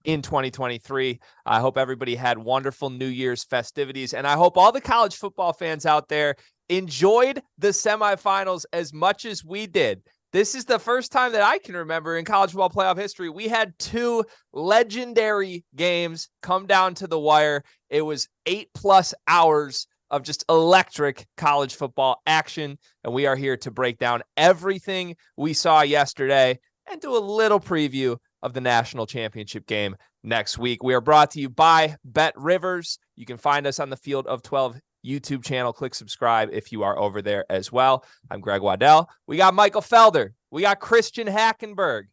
in 2023. I hope everybody had wonderful New Year's festivities, and I hope all the college football fans out there enjoyed the semifinals as much as we did. This is the first time that I can remember in college football playoff history. We had two legendary games come down to the wire. It was 8+ hours of just electric college football action, and we are here to break down everything we saw yesterday and do a little preview of the national championship game next week. We are brought to you by Bet Rivers. You can find us on the Field of 12 YouTube channel. Click subscribe if you are over there as well. I'm Greg Waddell. We got Michael Felder. We got Christian Hackenberg.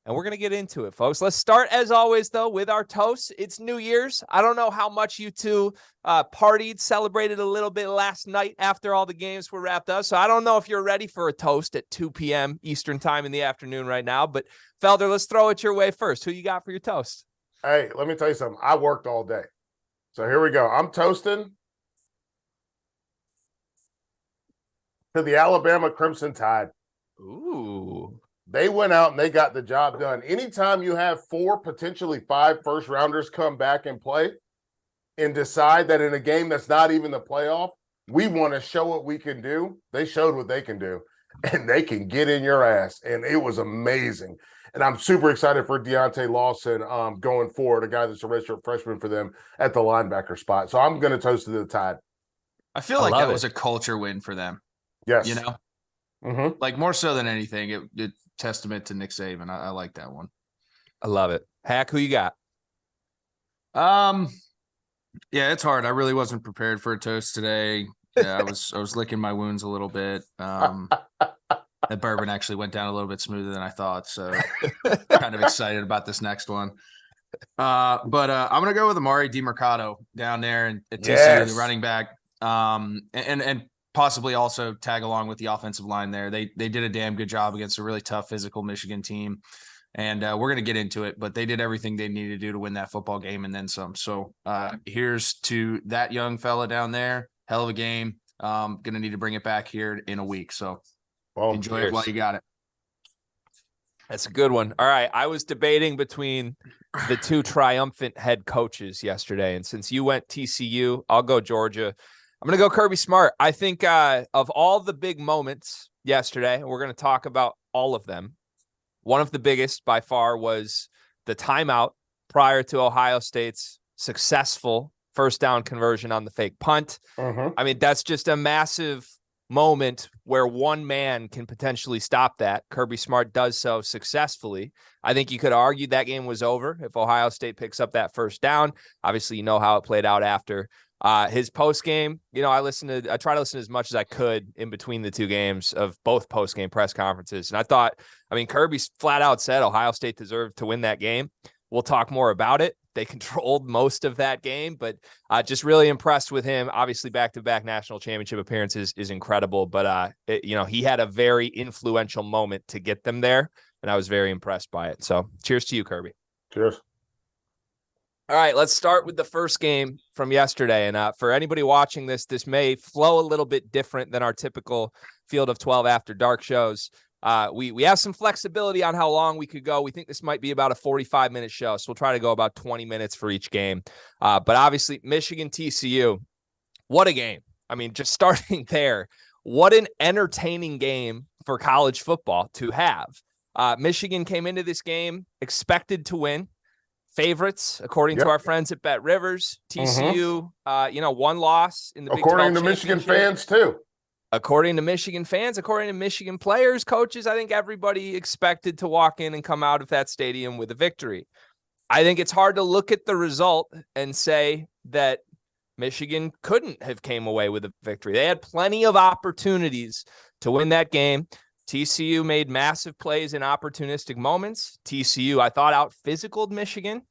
And we're going to get into it, folks. Let's start, as always, though, with our toast. It's New Year's. I don't know how much you two partied, celebrated a little bit last night after all the games were wrapped up. So I don't know if you're ready for a toast at 2 p.m. Eastern time in the afternoon right now. But, Felder, let's throw it your way first. Who you got for your toast? Hey, let me tell you something. I worked all day. So here we go. I'm toasting to the Alabama Crimson Tide. Ooh. They went out and they got the job done. Anytime you have 4, potentially 5 first-rounders come back and play and decide that in a game that's not even the playoff, we want to show what we can do, they showed what they can do, and they can get in your ass, and it was amazing. And I'm super excited for Deontay Lawson going forward, a guy that's a redshirt freshman for them at the linebacker spot. So I'm going to toast to the Tide. I feel like that was a culture win for them. Yes. You know? Mm-hmm. Like more so than anything, it testament to Nick Saban. I like that one. I love it. Hack, who you got? Yeah, it's hard. I really wasn't prepared for a toast today. Yeah, I was licking my wounds a little bit. The bourbon actually went down a little bit smoother than I thought, so kind of excited about this next one. But I'm gonna go with Amari DiMercato down there at TCU, the running back. And possibly also tag along with the offensive line there. They did a damn good job against a really tough physical Michigan team. And we're going to get into it, but they did everything they needed to do to win that football game and then some. So here's to that young fella down there. Hell of a game. Going to need to bring it back here in a week. So enjoy it while you got it. That's a good one. All right. I was debating between the two triumphant head coaches yesterday. And since you went TCU, I'll go Georgia. I'm going to go Kirby Smart. I think of all the big moments yesterday, and we're going to talk about all of them, one of the biggest by far was the timeout prior to Ohio State's successful first down conversion on the fake punt. I mean, that's just a massive moment where one man can potentially stop that. Kirby Smart does so successfully. I think you could argue that game was over if Ohio State picks up that first down. Obviously, you know how it played out after. His post game, I try to listen as much as I could in between the two games of both post game press conferences. And I thought, Kirby flat out said Ohio State deserved to win that game. We'll talk more about it. They controlled most of that game, but just really impressed with him. Obviously, back-to-back national championship appearances is incredible, but he had a very influential moment to get them there, and I was very impressed by it. So, cheers to you, Kirby. Cheers. All right, let's start with the first game from yesterday. And for anybody watching this may flow a little bit different than our typical Field of 12 after dark shows. We have some flexibility on how long we could go. We think this might be about a 45-minute show, so we'll try to go about 20 minutes for each game. But obviously, Michigan TCU, what a game. Just starting there, what an entertaining game for college football to have. Michigan came into this game expected to win. Favorites, according to our friends at Bet Rivers. TCU, one loss in the Big 12 according to Michigan fans, too. According to Michigan fans, according to Michigan players, coaches, I think everybody expected to walk in and come out of that stadium with a victory. I think it's hard to look at the result and say that Michigan couldn't have came away with a victory. They had plenty of opportunities to win that game. TCU made massive plays in opportunistic moments. TCU, I thought, out-physicaled Michigan.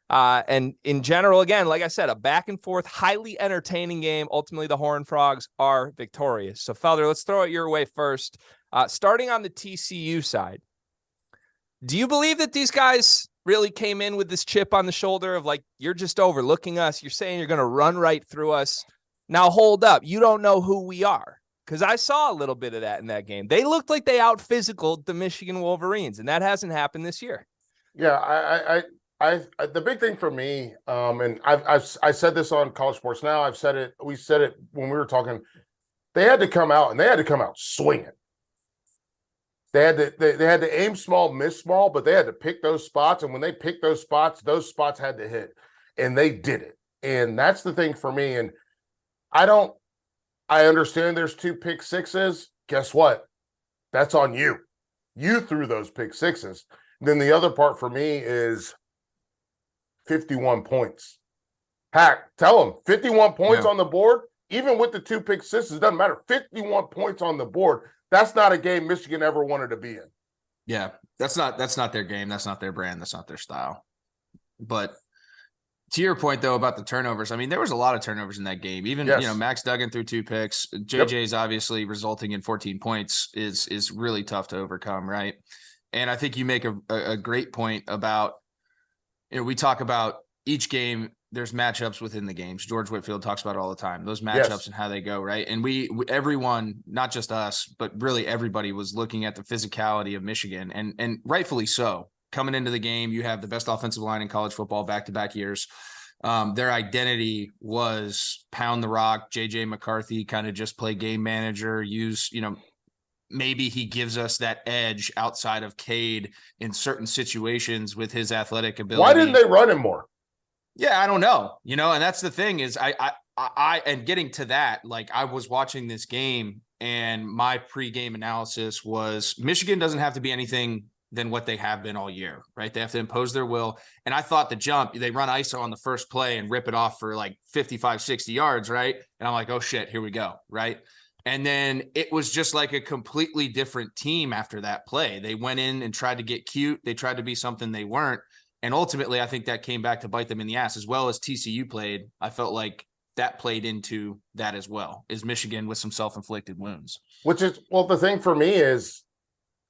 And in general, again, like I said, a back-and-forth, highly entertaining game. Ultimately, the Horned Frogs are victorious. So, Felder, let's throw it your way first. Starting on the TCU side, do you believe that these guys really came in with this chip on the shoulder of, like, you're just overlooking us, you're saying you're going to run right through us? Now, hold up. You don't know who we are. Because I saw a little bit of that in that game. They looked like they out-physicaled the Michigan Wolverines, and that hasn't happened this year. Yeah, the big thing for me, and I said this on College Sports Now. We said it when we were talking. They had to come out, and they had to come out swinging. They had to aim small, miss small, but they had to pick those spots. And when they picked those spots had to hit, and they did it. And that's the thing for me. And I understand there's 2 pick sixes. Guess what? That's on you. You threw those pick sixes. Then the other part for me is 51 points. Hack, tell them 51 points on the board, even with the 2 pick sixes, it doesn't matter. 51 points on the board. That's not a game Michigan ever wanted to be in. Yeah, that's not their game. That's not their brand. That's not their style. But to your point, though, about the turnovers, I mean, there was a lot of turnovers in that game. Even, Max Duggan threw 2 picks. JJ's obviously resulting in 14 points is really tough to overcome, right? And I think you make a great point about, we talk about each game, there's matchups within the games. George Whitfield talks about it all the time, those matchups and how they go, right? And everyone, not just us, but really everybody was looking at the physicality of Michigan, and rightfully so. Coming into the game, you have the best offensive line in college football back-to-back years. Their identity was pound the rock. JJ McCarthy kind of just play game manager, maybe he gives us that edge outside of Cade in certain situations with his athletic ability. Why didn't they run him more? Yeah, I don't know. And that's the thing is I and getting to that, like I was watching this game and my pregame analysis was Michigan doesn't have to be anything than what they have been all year, right? They have to impose their will. And I thought they run ISO on the first play and rip it off for like 55, 60 yards, right? And I'm like, oh shit, here we go, right? And then it was just like a completely different team after that play. They went in and tried to get cute. They tried to be something they weren't. And ultimately, I think that came back to bite them in the ass, as well as TCU played. I felt like that played into that as well, is Michigan with some self-inflicted wounds. Which is, the thing for me is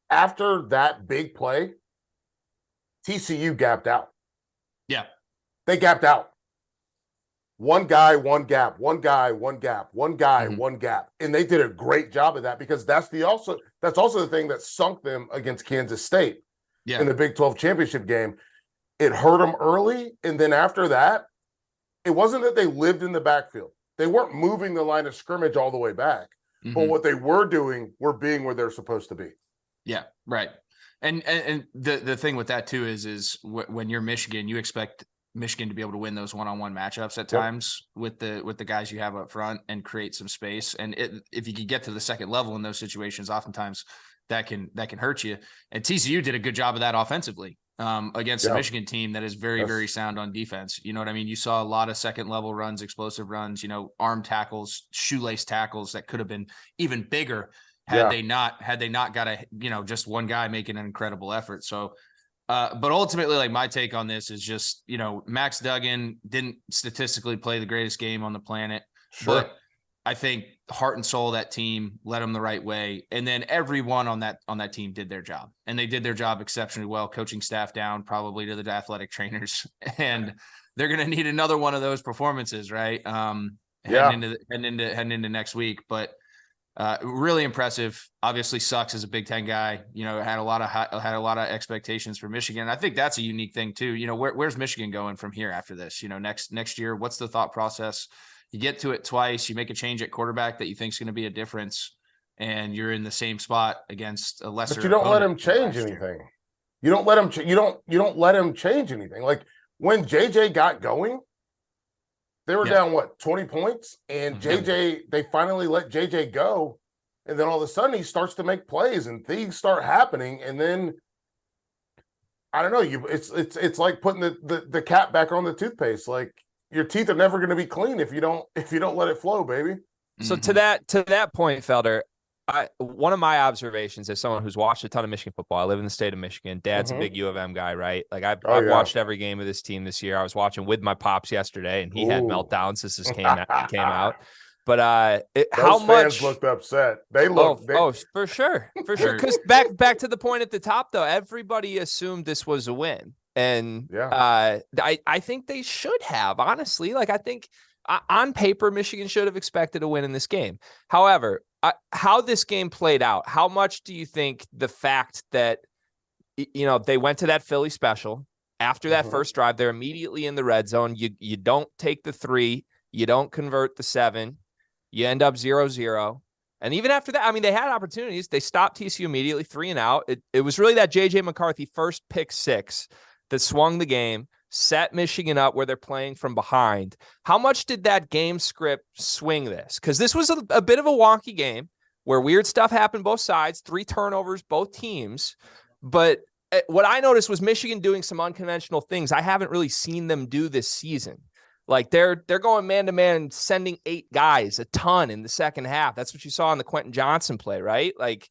after that big play, TCU gapped out. Yeah. They gapped out. One guy, one gap, one guy, one gap, one guy, one gap. And they did a great job of that because that's also the thing that sunk them against Kansas State in the Big 12 championship game. It hurt them early, and then after that, it wasn't that they lived in the backfield. They weren't moving the line of scrimmage all the way back, but what they were doing were being where they're supposed to be. Yeah, right. And the thing with that too is when you're Michigan, you expect Michigan to be able to win those one-on-one matchups at times with the guys you have up front and create some space. And if you could get to the second level in those situations, oftentimes that can hurt you. And TCU did a good job of that offensively. Against a Michigan team that is very, very sound on defense. You know what I mean? You saw a lot of second level runs, explosive runs, arm tackles, shoelace tackles that could have been even bigger had they not got just one guy making an incredible effort. So, but ultimately, like my take on this is just, Max Duggan didn't statistically play the greatest game on the planet, but I think heart and soul of that team led them the right way. And then everyone on that team did their job, and they did their job exceptionally well, coaching staff down probably to the athletic trainers. And they're going to need another one of those performances, right? Heading into next week, but really impressive. Obviously sucks as a Big Ten guy, had a lot of expectations for Michigan. I think that's a unique thing too. Where's Michigan going from here after this, next year, what's the thought process? You get to it twice, you make a change at quarterback that you think is going to be a difference, and you're in the same spot against a lesser. But you don't let him change anything. You don't let him. You don't let him change anything. Like when JJ got going, they were down 20 points, and JJ. They finally let JJ go, and then all of a sudden he starts to make plays, and things start happening, and then I don't know. It's like putting the cap back on the toothpaste, like. Your teeth are never going to be clean if you don't let it flow, baby. So to that point, Felder, one of my observations as someone who's watched a ton of Michigan football, I live in the state of Michigan. Dad's a big U of M guy, right? Like I've watched every game of this team this year. I was watching with my pops yesterday, and he had meltdowns as this came out. But how much fans looked upset? They looked. For sure. Because back to the point at the top, though, everybody assumed this was a win. And I think they should have, honestly. Like, I think on paper, Michigan should have expected a win in this game. However, how this game played out, how much do you think the fact that, they went to that Philly special After that first drive, they're immediately in the red zone. You don't take the 3, you don't convert the 7, you end up 0-0. And even after that, I mean, they had opportunities. They stopped TCU immediately, 3 and out. It was really that J.J. McCarthy first pick 6 that swung the game, set Michigan up where they're playing from behind. How much did that game script swing this? Because this was a bit of a wonky game where weird stuff happened both sides, 3 turnovers, both teams. But what I noticed was Michigan doing some unconventional things I haven't really seen them do this season. Like they're going man-to-man, sending 8 guys, a ton in the second half. That's what you saw in the Quentin Johnson play, right? Like,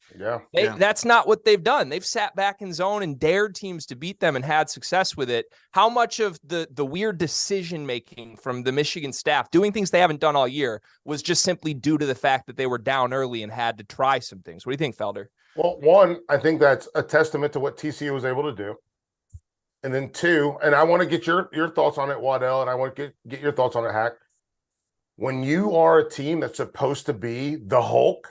that's not what they've done. They've sat back in zone and dared teams to beat them and had success with it. How much of the weird decision-making from the Michigan staff, doing things they haven't done all year, was just simply due to the fact that they were down early and had to try some things? What do you think, Felder? Well, one, I think that's a testament to what TCU was able to do. And then 2, and I want to get your thoughts on it, Waddell, and I want to get your thoughts on it, Hack. When you are a team that's supposed to be the Hulk,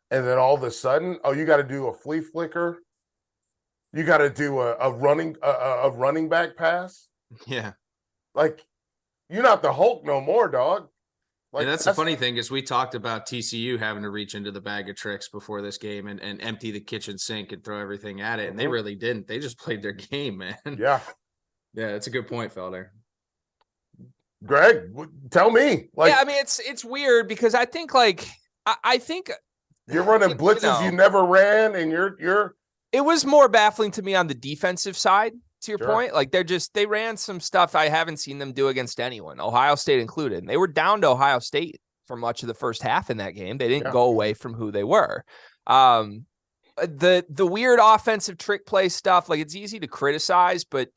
and then all of a sudden, you got to do a flea flicker, you got to do a running back pass. Yeah, like you're not the Hulk no more, dog. Like that's the funny thing is we talked about TCU having to reach into the bag of tricks before this game and empty the kitchen sink and throw everything at it. And they really didn't. They just played their game, man. Yeah. Yeah, that's a good point, Felder. Greg, tell me. Like, yeah, I mean, it's weird because I think I think you're running blitzes you never ran, and you're. It was more baffling to me on the defensive side. To your point, like they ran some stuff I haven't seen them do against anyone, Ohio State included. And they were down to Ohio State for much of the first half in that game. They didn't go away from who they were. The weird offensive trick play stuff, like it's easy to criticize, but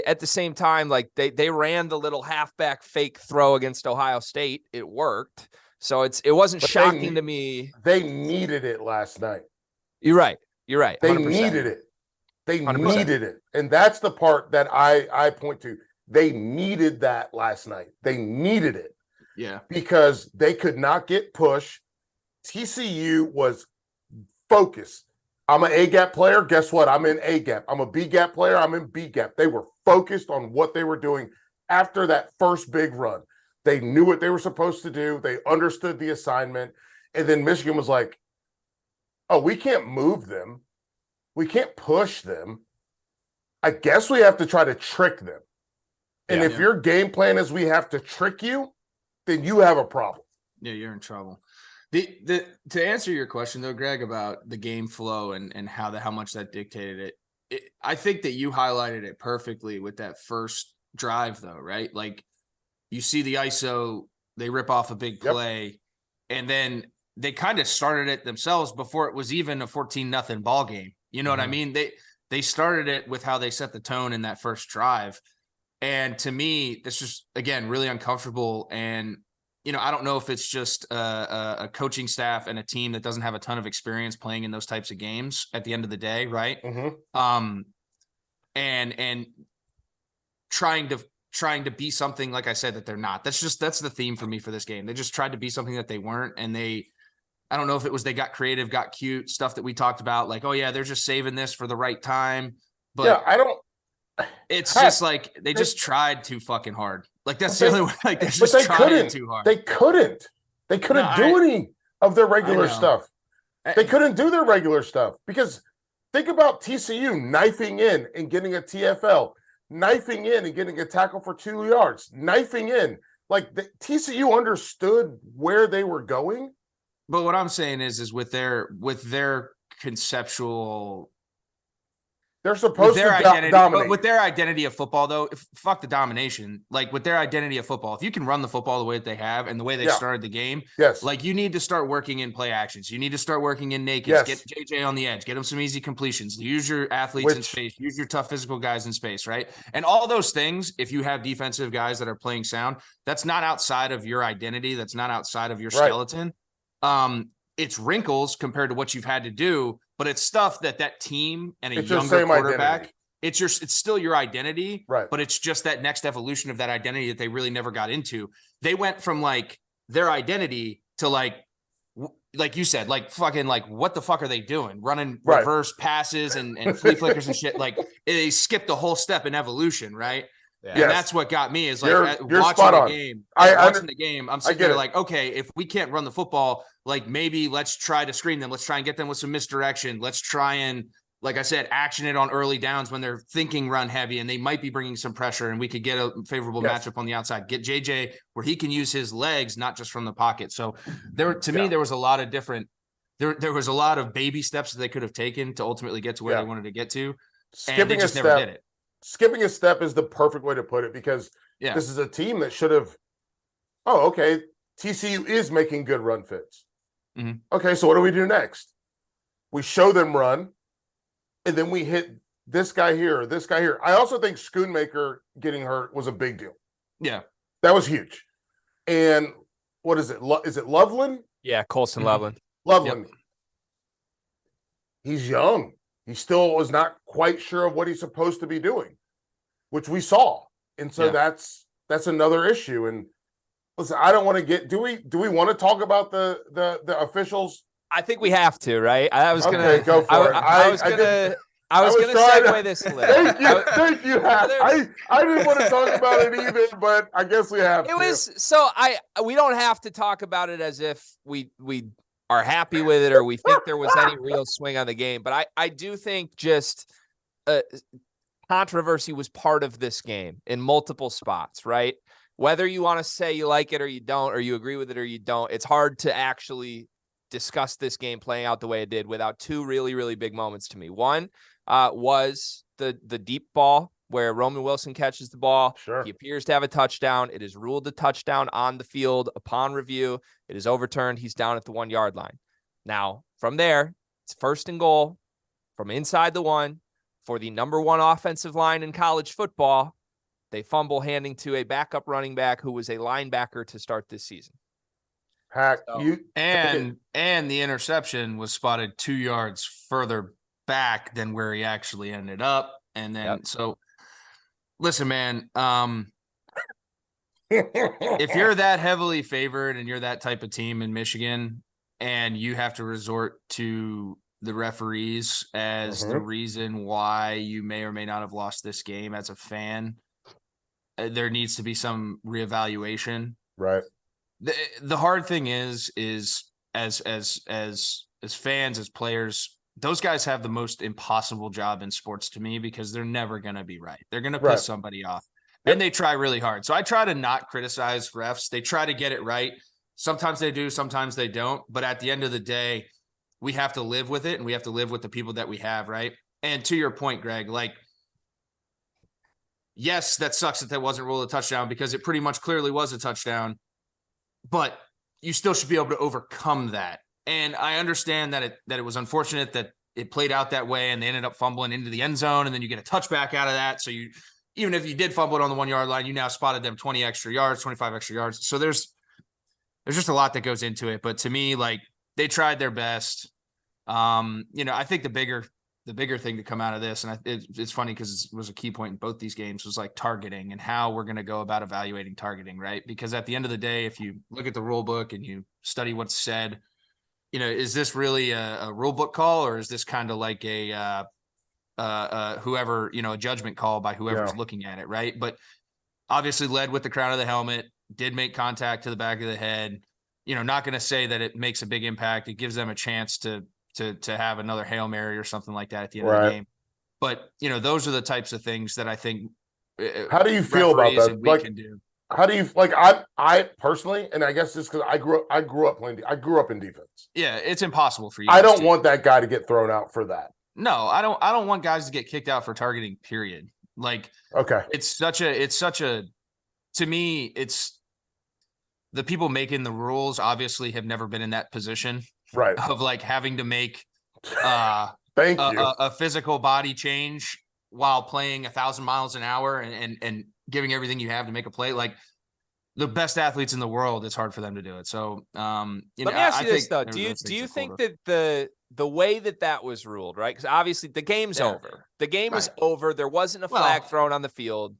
at the same time, like they ran the little halfback fake throw against Ohio State. It worked. So it wasn't shocking to me. They needed it last night. You're right. 100%. They needed it. They 100%. needed it. And that's the part that I point to. They needed that last night. They needed it. Yeah. Because they could not get pushed. TCU was focused. I'm an A-gap player. Guess what? I'm in A-gap. I'm a B-gap player. I'm in B-gap. They were focused on what they were doing after that first big run. They knew what they were supposed to do. They understood the assignment. And then Michigan was like, oh, we can't move them. We can't push them. I guess we have to try to trick them. And if your game plan is we have to trick you, then you have a problem. Yeah, you're in trouble. To answer your question though, Greg, about the game flow and how much that dictated it, I think that you highlighted it perfectly with that first drive though, right? Like you see the ISO, they rip off a big play, and then they kind of started it themselves before it was even a 14-0 ball game. You know what I mean? They started it with how they set the tone in that first drive. And to me, this just, again, really uncomfortable. And, you know, I don't know if it's just a coaching staff and a team that doesn't have a ton of experience playing in those types of games at the end of the day, right? And trying to be something, like I said, that they're not. That's the theme for me for this game. They just tried to be something that they weren't. And I don't know if it was they got creative, got cute, stuff that we talked about, like, oh yeah, they're just saving this for the right time. But it's just like they just tried too fucking hard. Like that's the only way. Like they're just trying too hard. They couldn't do any of their regular stuff. They couldn't do their regular stuff because think about TCU knifing in and getting a TFL, knifing in and getting a tackle for 2 yards, knifing in. Like TCU understood where they were going. But what I'm saying is with their conceptual, they're supposed to dominate. But with their identity of football, though, fuck the domination. Like with their identity of football, if you can run the football the way that they have and the way they started the game, like you need to start working in play actions. You need to start working in nakeds. Get JJ on the edge. Get him some easy completions. Use your athletes in space. Use your tough physical guys in space, right? And all those things, if you have defensive guys that are playing sound, that's not outside of your identity. That's not outside of your skeleton. It's wrinkles compared to what you've had to do, but it's stuff that team and a younger quarterback, identity. It's still your identity, right? But it's just that next evolution of that identity that they really never got into. They went from like their identity to like you said, like fucking like what the fuck are they doing? Running reverse passes and flea flickers and shit. Like they skipped a whole step in evolution, right? Yeah. And that's what got me is like you're watching spot the on. game. I Watching the game, I'm sitting there it. like, okay, if we can't run the football, like maybe let's try to screen them. Let's try and get them with some misdirection. Let's try and, like I said, action it on early downs when they're thinking run heavy and they might be bringing some pressure, and we could get a favorable matchup on the outside. Get JJ where he can use his legs, not just from the pocket. So to me, there was a lot of different. There was a lot of baby steps that they could have taken to ultimately get to where they wanted to get to. And they just never did it. Skipping a step is the perfect way to put it, because this is a team that should have, okay, TCU is making good run fits. Mm-hmm. Okay, so what do we do next? We show them run, and then we hit this guy here or this guy here. I also think Schoonmaker getting hurt was a big deal. Yeah. That was huge. And what is it? Is it Loveland? Yeah, Colson Loveland. Loveland. Yep. He's young. He still was not quite sure of what he's supposed to be doing, which we saw. And so that's another issue. And listen, I don't want to get, do we want to talk about the officials? I think we have to, right? I was gonna go for it. I was gonna segue this a little. Thank you. I didn't want to talk about it either, but I guess we have to. We don't have to talk about it as if we are happy with it or we think there was any real swing on the game. But I do think just controversy was part of this game in multiple spots, right? Whether you want to say you like it or you don't, or you agree with it or you don't, it's hard to actually discuss this game playing out the way it did without two really, really big moments to me. One was the deep ball where Roman Wilson catches the ball. Sure. He appears to have a touchdown. It is ruled a touchdown on the field. Upon review, it is overturned. He's down at the 1 yard line. Now, from there, it's 1st and goal from inside the 1 for the number 1 offensive line in college football. They fumble, handing to a backup running back who was a linebacker to start this season. And the interception was spotted 2 yards further back than where he actually ended up. And then so listen, man, if you're that heavily favored and you're that type of team in Michigan and you have to resort to the referees as the reason why you may or may not have lost this game as a fan, there needs to be some reevaluation. Right. The hard thing is as fans, as players, those guys have the most impossible job in sports to me, because they're never going to be right. They're going to piss somebody off, and they try really hard. So I try to not criticize refs. They try to get it right. Sometimes they do, sometimes they don't. But at the end of the day, we have to live with it, and we have to live with the people that we have, right? And to your point, Greg, like, yes, that sucks that wasn't ruled a touchdown, because it pretty much clearly was a touchdown. But you still should be able to overcome that. And I understand that it was unfortunate that it played out that way and they ended up fumbling into the end zone, and then you get a touchback out of that. So you, even if you did fumble it on the 1 yard line, you now spotted them 20 extra yards, 25 extra yards. So there's just a lot that goes into it. But to me, like, they tried their best. I think the bigger thing to come out of this, and it's funny because it was a key point in both these games, was like targeting and how we're going to go about evaluating targeting, right? Because at the end of the day, if you look at the rule book and you study what's said, is this really a rule book call, or is this kind of like a whoever, a judgment call by whoever's looking at it, right? But obviously led with the crown of the helmet, did make contact to the back of the head. Not going to say that it makes a big impact. It gives them a chance to have another Hail Mary or something like that at the end of the game. But, those are the types of things that I think. How do you feel about that? Like, can do. How do you like? I personally, and I guess just because I grew up in defense. Yeah, it's impossible for you. I don't want that guy to get thrown out for that. No, I don't want guys to get kicked out for targeting. Period. Like, okay, it's such a. To me, it's the people making the rules obviously have never been in that position, right? Of like having to make a physical body change while playing 1,000 miles an hour and giving everything you have to make a play. Like, the best athletes in the world, it's hard for them to do it. So, let me ask you this though: do you think that the way that was ruled, right? Because obviously the game's over. The game was over. There wasn't a flag thrown on the field.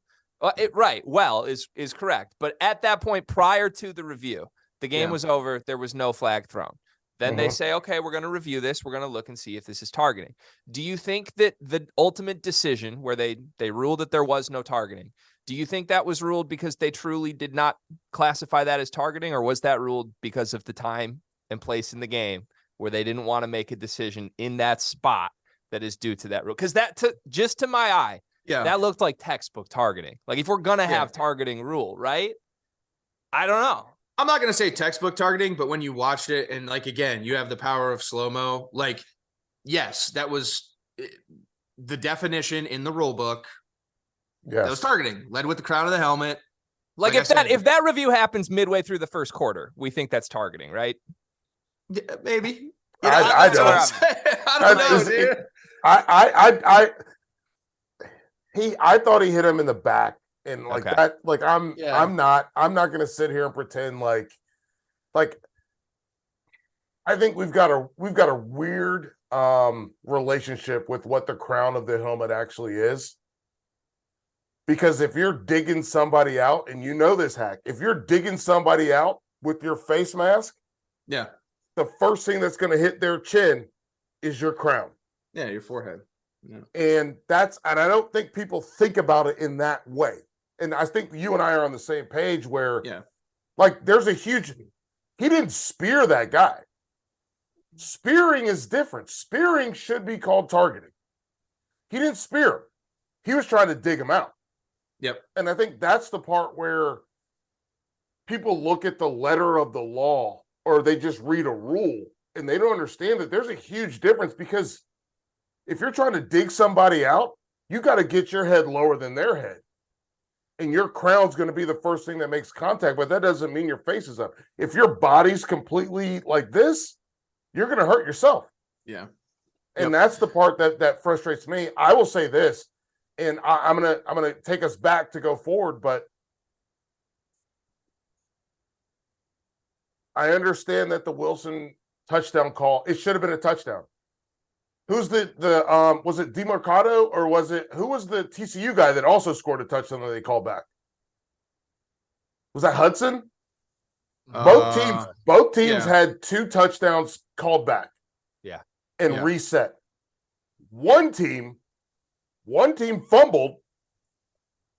Is correct. But at that point, prior to the review, the game was over. There was no flag thrown. Then they say, okay, we're going to review this. We're going to look and see if this is targeting. Do you think that the ultimate decision where they ruled that there was no targeting, do you think that was ruled because they truly did not classify that as targeting, or was that ruled because of the time and place in the game where they didn't want to make a decision in that spot that is due to that rule? Because that, just to my eye, that looked like textbook targeting. Like if we're going to have targeting rule, right? I don't know. I'm not going to say textbook targeting, but when you watched it and like, again, you have the power of slow-mo, like, yes, that was the definition in the rule book. Yes. That was targeting, led with the crown of the helmet. Like if that review happens midway through the first quarter, we think that's targeting, right? Yeah, maybe. I don't know, dude. I thought he hit him in the back. And like that, like I'm not going to sit here and pretend like I think we've got a weird relationship with what the crown of the helmet actually is. Because if you're digging somebody out, and you know this, Hack, if you're digging somebody out with your face mask, the first thing that's going to hit their chin is your crown. Yeah, your forehead. Yeah. And I don't think people think about it in that way. And I think you and I are on the same page where, like, there's he didn't spear that guy. Spearing is different. Spearing should be called targeting. He didn't spear him. He was trying to dig him out. Yep. And I think that's the part where people look at the letter of the law, or they just read a rule and they don't understand that there's a huge difference, because if you're trying to dig somebody out, you got to get your head lower than their head. And your crown's going to be the first thing that makes contact, but that doesn't mean your face is up. If your body's completely like this, you're going to hurt yourself. Yeah. And that's the part that frustrates me. I will say this, and I'm gonna take us back to go forward, but I understand that the Wilson touchdown call, it should have been a touchdown. Who's the was it DeMarcado, or who was the TCU guy that also scored a touchdown that they called back? Was that Hudson? Both teams had 2 touchdowns called back. Yeah. And reset. One team fumbled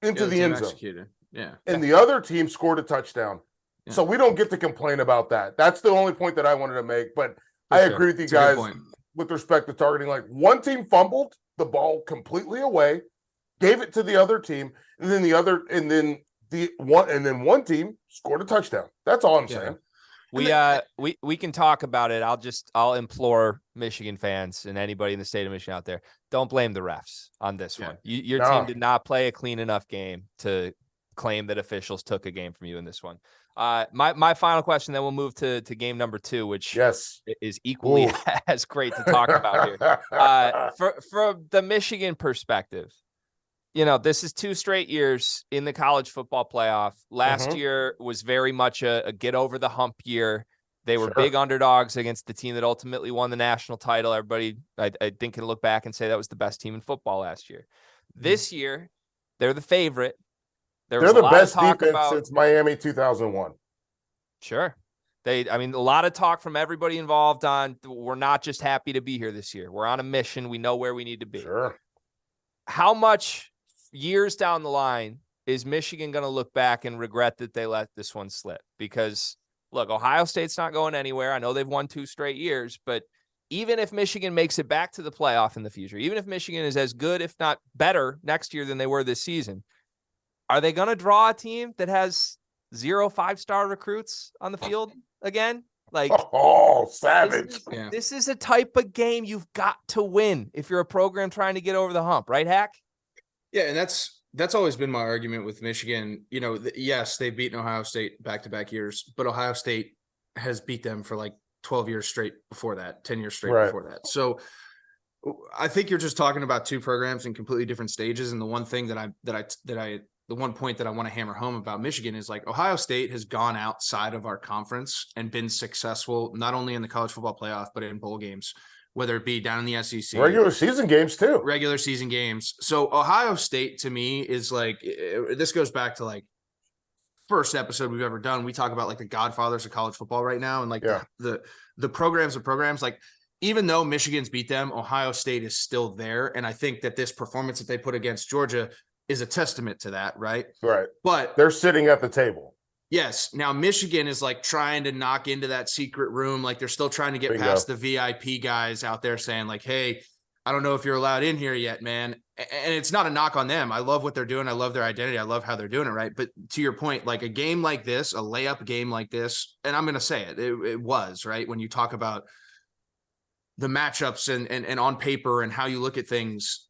into the end zone. Yeah. And the other team scored a touchdown. Yeah. So we don't get to complain about that. That's the only point that I wanted to make. But I agree with you guys with respect to targeting. Like, one team fumbled the ball completely away, gave it to the other team, and then one team scored a touchdown. That's all I'm saying. We can talk about it. I'll implore Michigan fans and anybody in the state of Michigan out there, don't blame the refs on this one. Your team did not play a clean enough game to claim that officials took a game from you in this one. My final question, then we'll move to game number 2, which is equally as great to talk about here. From the Michigan perspective, this is 2 straight years in the college football playoff. Last year was very much a get over the hump year. They were big underdogs against the team that ultimately won the national title. Everybody, I think, can look back and say that was the best team in football last year. This year, they're the favorite. They're the best defense since Miami 2001. Sure. A lot of talk from everybody involved on, we're not just happy to be here this year. We're on a mission. We know where we need to be. Sure. How much years down the line is Michigan going to look back and regret that they let this one slip? Because, look, Ohio State's not going anywhere. I know they've won 2 straight years, but even if Michigan makes it back to the playoff in the future, even if Michigan is as good, if not better, next year than they were this season, are they going to draw a team that has 0 5-star recruits on the field again? Like, savage. This is a type of game you've got to win if you're a program trying to get over the hump, right, Hack? Yeah, and that's always been my argument with Michigan. Yes, they've beaten Ohio State back-to-back years, but Ohio State has beat them for like 12 years straight before that, 10 years straight before that. So I think you're just talking about 2 programs in completely different stages. And the one thing the one point that I want to hammer home about Michigan is, like, Ohio State has gone outside of our conference and been successful, not only in the college football playoff, but in bowl games, whether it be down in the SEC. Regular season games too. Regular season games. So Ohio State, to me, is like, this goes back to like first episode we've ever done, we talk about like the godfathers of college football right now. And like the programs of programs, like even though Michigan's beat them, Ohio State is still there. And I think that this performance that they put against Georgia is a testament to that. Right. Right. But they're sitting at the table. Yes. Now Michigan is like trying to knock into that secret room. Like they're still trying to get past the VIP guys out there saying like, hey, I don't know if you're allowed in here yet, man. And it's not a knock on them. I love what they're doing. I love their identity. I love how they're doing it. Right. But to your point, like a game like this, a layup game like this, and I'm going to say it was right. When you talk about the matchups and on paper and how you look at things,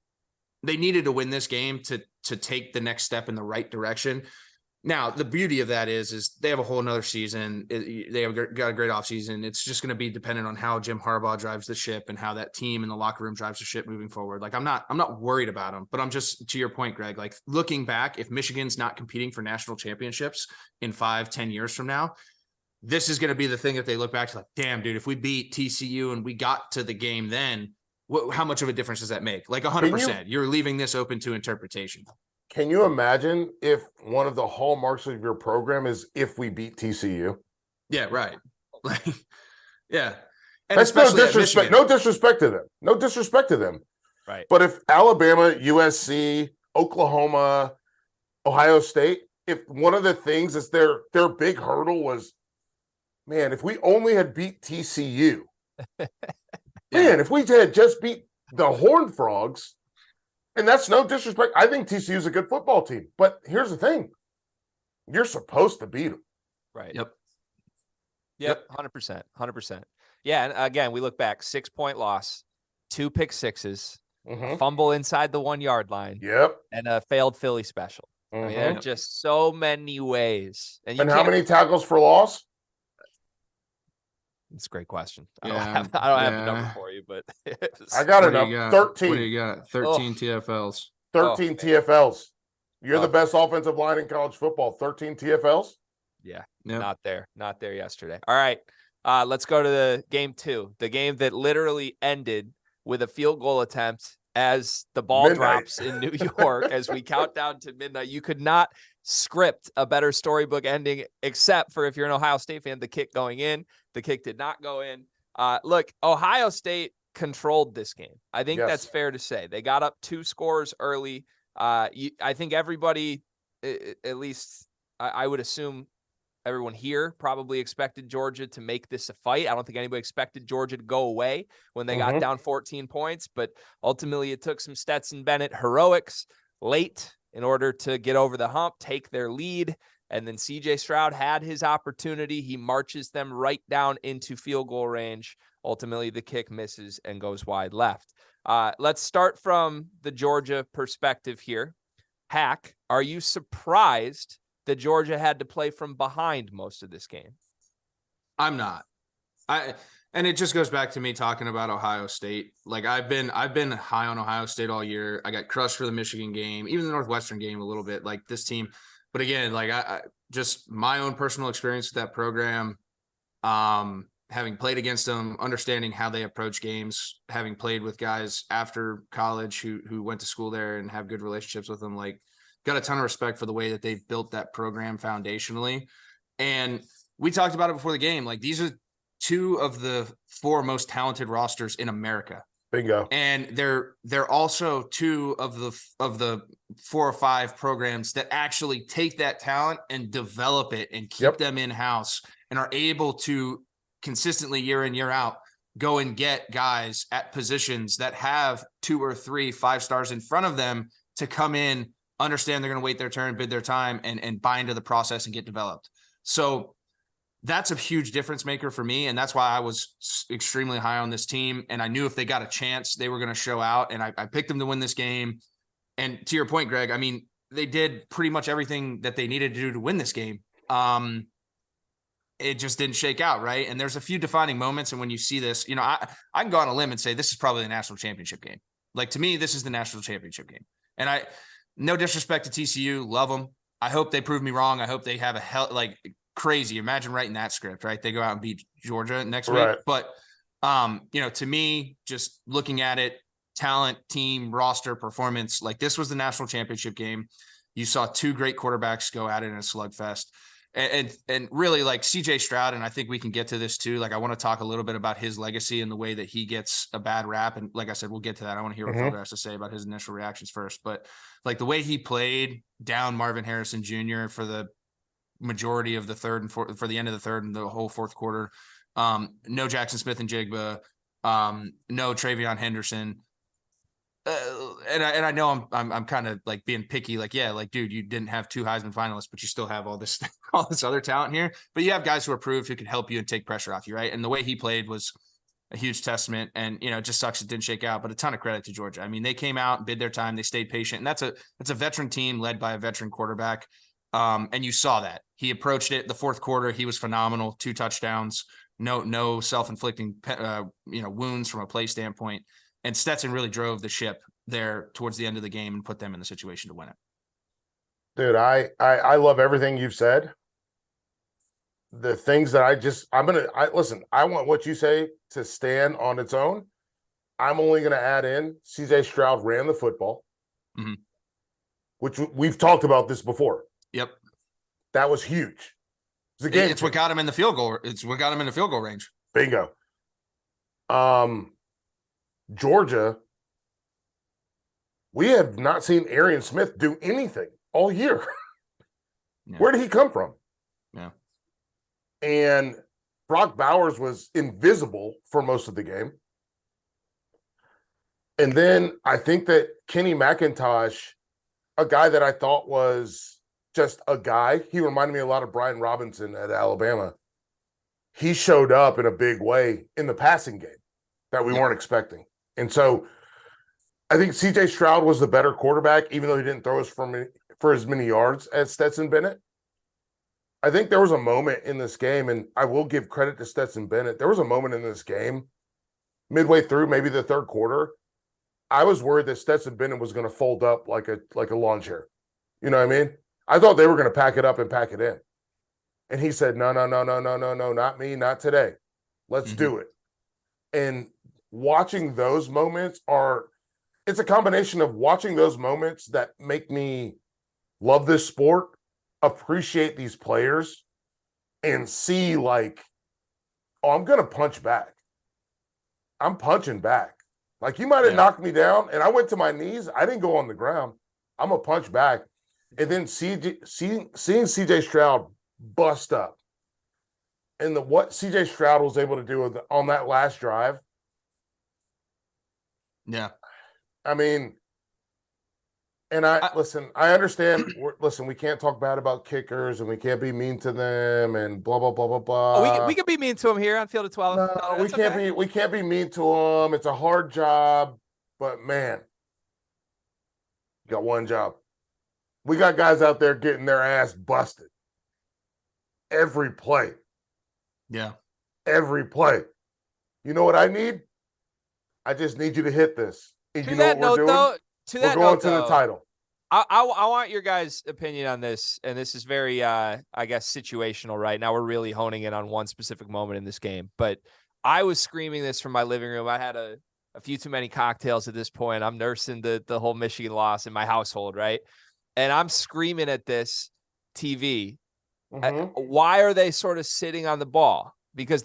they needed to win this game to take the next step in the right direction. Now, the beauty of that is they have a whole nother season. They have got a great offseason. It's just going to be dependent on how Jim Harbaugh drives the ship and how that team in the locker room drives the ship moving forward. Like I'm not worried about them, but I'm just, to your point, Greg, like looking back, if Michigan's not competing for national championships in 5-10 years from now, this is going to be the thing that they look back to like, damn, dude, if we beat TCU and we got to the game then, how much of a difference does that make? Like 100%. You're leaving this open to interpretation. Can you imagine if one of the hallmarks of your program is if we beat TCU? Yeah, right. Like, yeah. And that's no disrespect. No disrespect to them. No disrespect to them. Right. But if Alabama, USC, Oklahoma, Ohio State, if one of the things is their big hurdle was, man, if we only had beat TCU, man, if we had just beat the Horned Frogs. And that's no disrespect. I think TCU is a good football team. But here's the thing. You're supposed to beat them. Right. Yep. 100%. 100%. Yeah. And again, we look back, 6-point loss, 2 pick sixes, fumble inside the 1-yard line. Yep. And a failed Philly special. I mean, there are just so many ways. And how many tackles for loss? It's a great question. Yeah, I don't have the number for you, but I got it up. 13. What do you got? 13 TFLs. 13 TFLs. You're the best offensive line in college football. 13 TFLs? Yeah, not there. Not there yesterday. All right, let's go to the game 2. The game that literally ended with a field goal attempt as the ball drops in New York as we count down to midnight. You could not script a better storybook ending, except for if you're an Ohio State fan, the kick going in. The kick did not go in. Look, Ohio State controlled this game. I think that's fair to say. They got up 2 scores early. I think everybody, at least I would assume everyone here probably expected Georgia to make this a fight. I don't think anybody expected Georgia to go away when they got down 14 points, but ultimately it took some Stetson Bennett heroics late in order to get over the hump, take their lead. And then CJ Stroud had his opportunity. He marches them right down into field goal range. Ultimately, the kick misses and goes wide left. Let's start from the Georgia perspective here. Hack, are you surprised that Georgia had to play from behind most of this game? I'm not. And it just goes back to me talking about Ohio State. Like I've been high on Ohio State all year. I got crushed for the Michigan game, even the Northwestern game a little bit. Like this team. But again, like I just my own personal experience with that program, having played against them, understanding how they approach games, having played with guys after college who went to school there and have good relationships with them, like got a ton of respect for the way that they've built that program foundationally. And we talked about it before the game. Like these are 2 of the 4 most talented rosters in America. Bingo. And they're also 2 of the 4 or 5 programs that actually take that talent and develop it and keep them in-house and are able to consistently year in, year out, go and get guys at positions that have 2 or 3 5-stars in front of them to come in, understand they're going to wait their turn, bid their time, and buy into the process and get developed. So that's a huge difference maker for me. And that's why I was extremely high on this team. And I knew if they got a chance, they were going to show out. And I picked them to win this game. And to your point, Greg, I mean, they did pretty much everything that they needed to do to win this game. It just didn't shake out, right? And there's a few defining moments. And when you see this, I can go on a limb and say this is probably the national championship game. Like to me, this is the national championship game. And no disrespect to TCU, love them. I hope they prove me wrong. I hope they have crazy. Imagine writing that script, right? They go out and beat Georgia next week. But, to me, just looking at it, talent, team, roster, performance, like this was the national championship game. You saw two great quarterbacks go at it in a slugfest. And really, like CJ Stroud, and I think we can get to this too. Like, I want to talk a little bit about his legacy and the way that he gets a bad rap. And like I said, we'll get to that. I want to hear what Felder has to say about his initial reactions first. But like the way he played down Marvin Harrison Jr. for the majority of the third and fourth, for the end of the third and the whole fourth quarter. No Jackson Smith and Jigba, no Travion Henderson. And I know I'm kind of like being picky, like, yeah, like, dude, you didn't have two Heisman finalists, but you still have all this other talent here. But you have guys who are proved who can help you and take pressure off you, right? And the way he played was a huge testament. And it just sucks it didn't shake out, but a ton of credit to Georgia. I mean, they came out, bid their time, they stayed patient, and that's a veteran team led by a veteran quarterback. And you saw that he approached it the fourth quarter. He was phenomenal. 2 touchdowns, no self-inflicting wounds from a play standpoint. And Stetson really drove the ship there towards the end of the game and put them in the situation to win it. Dude, I love everything you've said. The things that listen, I want what you say to stand on its own. I'm only going to add in CJ Stroud ran the football, which we've talked about this before. Yep. That was huge. It's what got him in the field goal. It's what got him in the field goal range. Bingo. Georgia, we have not seen Arian Smith do anything all year. Yeah. Where did he come from? Yeah. And Brock Bowers was invisible for most of the game. And then I think that Kenny McIntosh, a guy that I thought was just a guy, he reminded me a lot of Brian Robinson at Alabama. He showed up in a big way in the passing game that we weren't expecting. And so I think CJ Stroud was the better quarterback, even though he didn't throw us for as many yards as Stetson Bennett. I think there was a moment in this game, and I will give credit to Stetson Bennett. There was a moment in this game, midway through, maybe the third quarter, I was worried that Stetson Bennett was going to fold up like a lawn chair. You know what I mean? I thought they were going to pack it up and pack it in. And he said, no, not me, not today. Let's do it. And watching those moments it's a combination of watching those moments that make me love this sport, appreciate these players, and see like, oh, I'm going to punch back. I'm punching back. Like, you might have knocked me down, and I went to my knees. I didn't go on the ground. I'm going to punch back. And then seeing CJ Stroud bust up, and what CJ Stroud was able to do on that last drive. Yeah. I mean, and I understand. We can't talk bad about kickers, and we can't be mean to them, and blah blah blah blah blah. We can be mean to them here on Field of 12. No, we can't be. We can't be mean to them. It's a hard job, but man, you got one job. We got guys out there getting their ass busted every play. Yeah, every play. You know what I need? I just need you to hit this. And to you know that what we're note, doing? To we're that going note, to the title. I want your guys' opinion on this, and this is very, I guess, situational right now. We're really honing in on one specific moment in this game, but I was screaming this from my living room. I had a few too many cocktails at this point. I'm nursing the whole Michigan loss in my household, right? And I'm screaming at this TV. Why are they sort of sitting on the ball? Because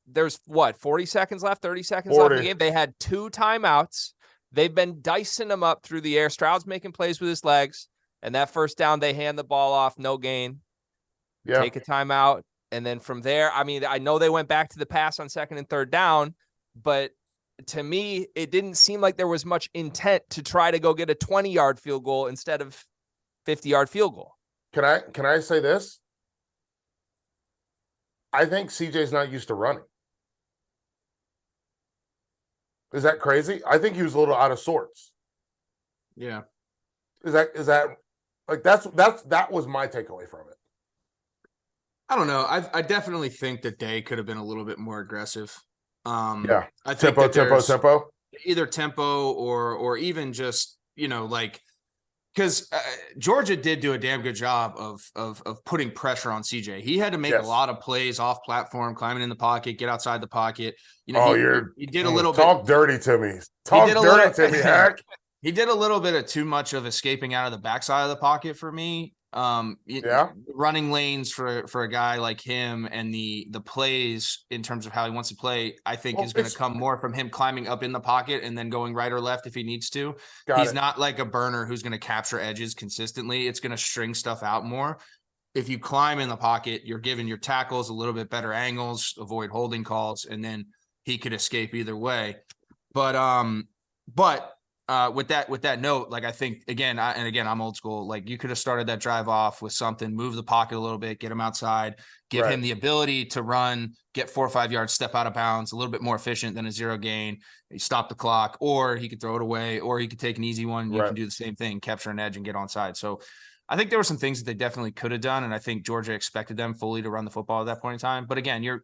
there's 40 seconds left, 30 seconds left in the game. They had 2 timeouts. They've been dicing them up through the air. Stroud's making plays with his legs. And that first down, they hand the ball off, no gain. Yeah. Take a timeout. And then from there, I mean, I know they went back to the pass on 2nd and 3rd down, but to me, it didn't seem like there was much intent to try to go get a 20-yard field goal instead of 50-yard field goal. Can I say this? I think CJ's not used to running. Is that crazy? I think he was a little out of sorts. Yeah. Is that like that was my takeaway from it. I don't know. I definitely think that they could have been a little bit more aggressive. I think tempo. Either tempo or even just, because Georgia did do a damn good job of putting pressure on CJ. He had to make a lot of plays off platform, climbing in the pocket, get outside the pocket. He did a little talk bit. Dirty to me. Talk dirty to me, Hack. He did a little bit of too much of escaping out of the backside of the pocket for me. Running lanes for a guy like him and the plays in terms of how he wants to play, I think is going to come more from him climbing up in the pocket and then going right or left if he needs to. He's not like a burner who's going to capture edges consistently. It's going to string stuff out more. If you climb in the pocket, you're giving your tackles a little bit better angles, avoid holding calls, and then he could escape either way. But with that note, like I think I'm old school. Like you could have started that drive off with something, move the pocket a little bit, get him outside, give him the ability to run, get 4 or 5 yards, step out of bounds, a little bit more efficient than a zero gain. You stop the clock, or he could throw it away, or he could take an easy one. You can do the same thing, capture an edge and get onside. So I think there were some things that they definitely could have done, and I think Georgia expected them fully to run the football at that point in time. But again, your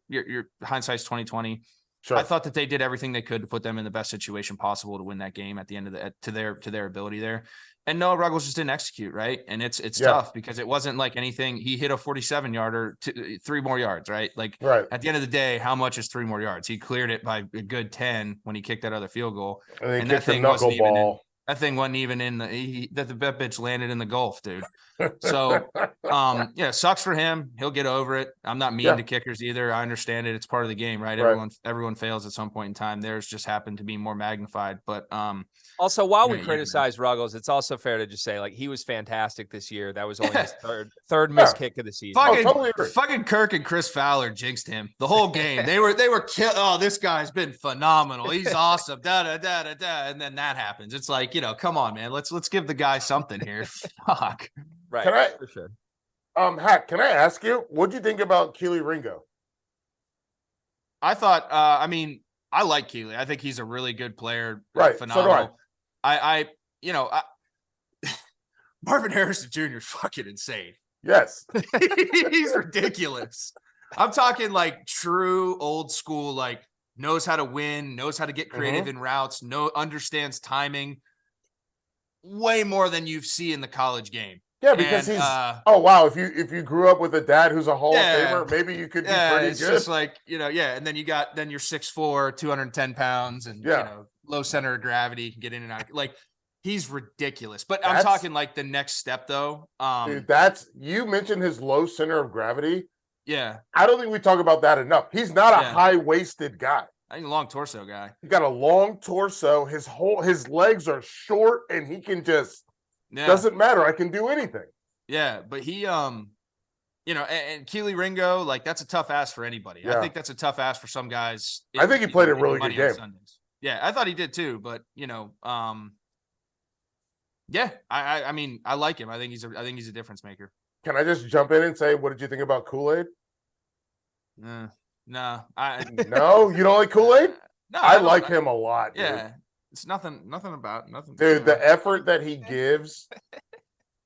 hindsight's 2020. Sure. I thought that they did everything they could to put them in the best situation possible to win that game at the end of to their ability there. And Noah Ruggles just didn't execute, right? And it's tough because it wasn't like anything. He hit a 47-yarder, 3 more yards, right? Like at the end of the day, how much is 3 more yards? He cleared it by a good 10 when he kicked that other field goal. And that thing wasn't even in. That thing wasn't even in that bitch landed in the Gulf, dude. So, sucks for him. He'll get over it. I'm not mean to kickers either. I understand it. It's part of the game, right? Everyone fails at some point in time. Theirs just happened to be more magnified. But also, while we criticize Ruggles, it's also fair to just say like he was fantastic this year. That was only his third missed kick of the season. Fucking Kirk and Chris Fowler jinxed him the whole game. They were oh, this guy's been phenomenal. He's awesome. And then that happens. It's like, come on, man. Let's give the guy something here. Fuck. Right. For sure. Hack, can I ask you, what'd you think about Keely Ringo? I thought, I like Keely. I think he's a really good player. Right. Phenomenal. So do I. Marvin Harrison Jr. is fucking insane. Yes. He's ridiculous. I'm talking like true old school, like knows how to win, knows how to get creative in routes, understands timing way more than you see in the college game. Yeah, because he's if you grew up with a dad who's a Hall of Famer, maybe you could be pretty it's good. Just like, and then you're 6'4", 210 pounds and low center of gravity, can get in and out. Like he's ridiculous. But I'm talking like the next step though. Dude, you mentioned his low center of gravity. Yeah. I don't think we talk about that enough. He's not a high-waisted guy. I think a long torso guy. He got a long torso. His legs are short and he can just doesn't matter. I can do anything. Yeah, but he and Keely Ringo, like that's a tough ask for anybody. Yeah. I think that's a tough ask for some guys. I think he played a really good game. Yeah, I thought he did too, but I like him. I think he's a difference maker. Can I just jump in and say, what did you think about Kool-Aid? No, no, you don't like Kool-Aid? No, I like him a lot. Dude. Yeah, it's nothing about nothing. Dude, the effort that he gives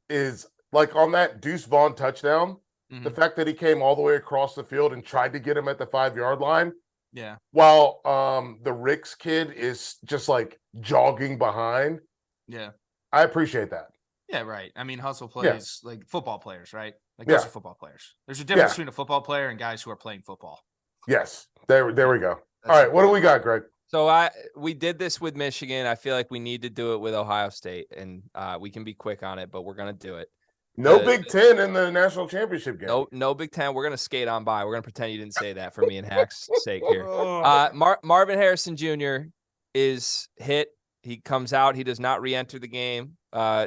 is like on that Deuce Vaughn touchdown. Mm-hmm. The fact that he came all the way across the field and tried to get him at the 5-yard line. Yeah. While the Ricks kid is just like jogging behind. Yeah. I appreciate that. Yeah, right. I mean, hustle plays like football players, right? Like those are football players. There's a difference between a football player and guys who are playing football. Yes. There we go. All right. What do we got, Greg? So we did this with Michigan. I feel like we need to do it with Ohio State, and we can be quick on it, but we're going to do it. No Big Ten in the national championship game. No Big Ten. We're going to skate on by. We're going to pretend you didn't say that for me and Hack's sake here. Marvin Harrison Jr. is hit. He comes out. He does not re-enter the game.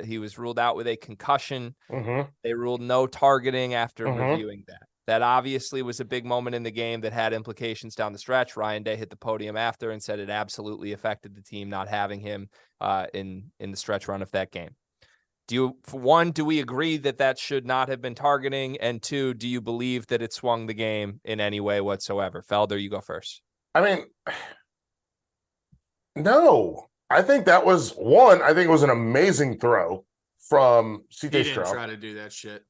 He was ruled out with a concussion. Mm-hmm. They ruled no targeting after reviewing that. That obviously was a big moment in the game that had implications down the stretch. Ryan Day hit the podium after and said it absolutely affected the team not having him in the stretch run of that game. Do we agree that should not have been targeting? And 2, do you believe that it swung the game in any way whatsoever? Felder, you go first. I mean, no. I think that was one. I think it was an amazing throw from CJ Stroud. He didn't try to do that shit.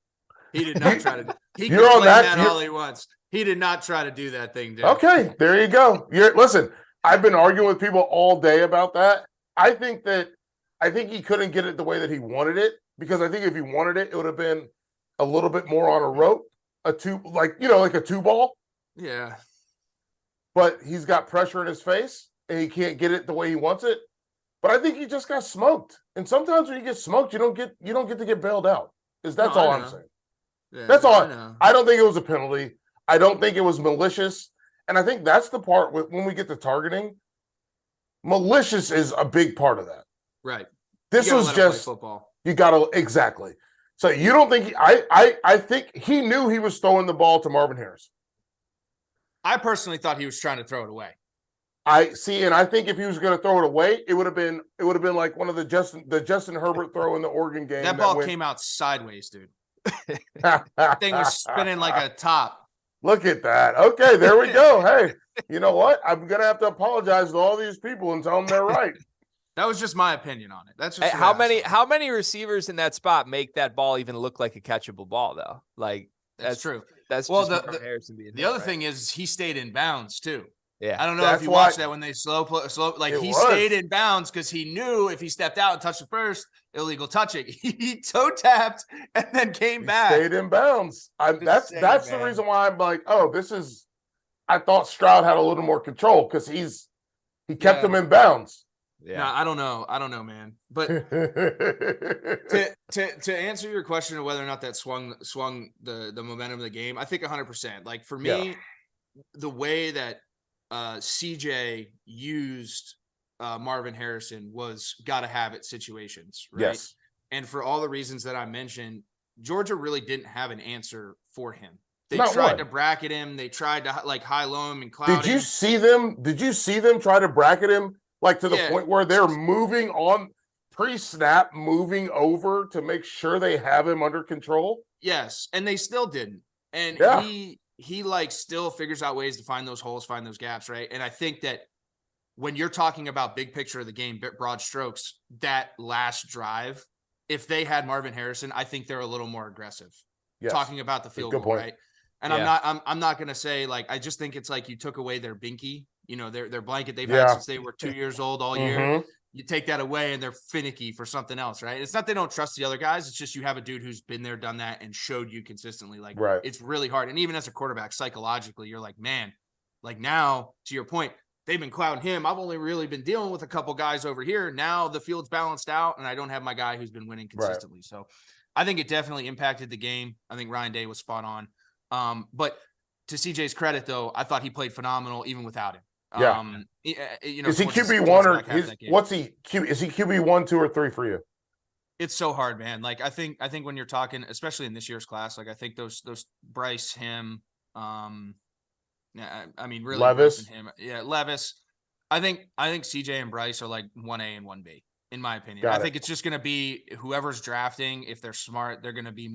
He did not try to. He can claim that all he wants. He did not try to do that thing, dude. Okay, there you go. Listen, I've been arguing with people all day about that. I think he couldn't get it the way that he wanted it, because I think if he wanted it, it would have been a little bit more on a rope, like a 2-ball. Yeah. But he's got pressure in his face and he can't get it the way he wants it. but I think he just got smoked. And sometimes when you get smoked, you don't get to get bailed out. That's No, all I I'm know. saying. Yeah, That's all. I know. I don't think it was a penalty. I don't think it was malicious. And I think that's the part when we get to targeting. Malicious is a big part of that. Right. This was just football. You gotta exactly. So you don't think I think he knew he was throwing the ball to Marvin Harris. I personally thought he was trying to throw it away. I see, and I think if he was going to throw it away, it would have been like one of the Justin Herbert throw in the Oregon game. That ball came out sideways, dude. Thing was spinning like a top. Look at that. Okay, there we go. Hey, you know what? I'm gonna have to apologize to all these people and tell them they're right. That was just my opinion on it. That's just how many receivers in that spot make that ball even look like a catchable ball, though? Like that's true. That's well, just the Harrison being the other thing is he stayed in bounds too. Yeah, I don't know if you watched that when they slow like he stayed in bounds because he knew if he stepped out and touched the first, illegal touching. He toe tapped and then came back. Stayed in bounds. That's the reason why I'm like, oh, this is. I thought Stroud had a little more control because he kept them in bounds. Yeah, no, I don't know, man. But to answer your question of whether or not that swung the momentum of the game, I think 100%. Like for me, the way that CJ used Marvin Harrison was gotta have it situations, right? Yes. And for all the reasons that I mentioned, Georgia really didn't have an answer for him. They Not tried one. to bracket him. They tried to like high-low him and cloud him. Did you see them try to bracket him like to the point where they're moving on pre-snap, moving over to make sure they have him under control? Yes, and they still didn't. And he like still figures out ways to find those holes, find those gaps, right? And I think that when you're talking about big picture of the game, broad strokes, that last drive, if they had Marvin Harrison, I think they're a little more aggressive. Yes. Talking about the field goal, right? And I'm not gonna say like I just think it's like you took away their binky, you know, their blanket they've had since they were 2 years old all year. You take that away and they're finicky for something else, right? It's not they don't trust the other guys. It's just you have a dude who's been there, done that, and showed you consistently. Like it's really hard. And even as a quarterback, psychologically, you're like, man, like now to your point, they've been clouding him. I've only really been dealing with a couple guys over here. Now the field's balanced out, and I don't have my guy who's been winning consistently. Right. So I think it definitely impacted the game. I think Ryan Day was spot on. But to CJ's credit, though, I thought he played phenomenal even without him. You know, is he QB1 or what's he? Is he QB1, 2, or 3 for you? It's so hard, man. Like I think when you're talking, especially in this year's class, like I think those Bryce, him, I mean, really Levis, him, Levis. I think CJ and Bryce are like 1A and 1B in my opinion. I think it's just going to be whoever's drafting. If they're smart, they're going to be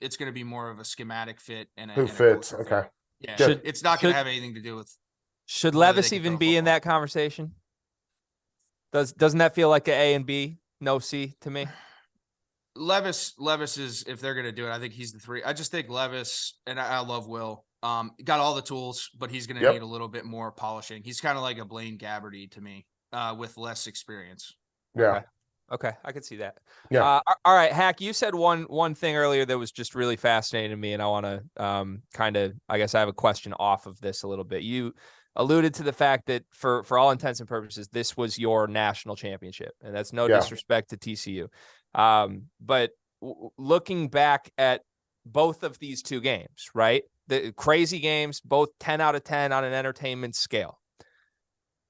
it's going to be more of a schematic fit and who fits. Okay, yeah, it's not going to have anything to do with. Should Levis even be in that conversation? Doesn't that feel like an A and B, no C to me? Levis is, if they're going to do it, I think he's the 3. I just think Levis, and I love Will, got all the tools, but he's going to need a little bit more polishing. He's kind of like a Blaine Gabberty to me, with less experience. Yeah. Okay. I could see that. Yeah. All right, Hack, you said one thing earlier that was just really fascinating to me, and I want to kind of, I guess I have a question off of this a little bit. You alluded to the fact that for all intents and purposes, this was your national championship, and that's no disrespect to TCU. But looking back at both of these two games, right? The crazy games, both 10 out of 10 on an entertainment scale.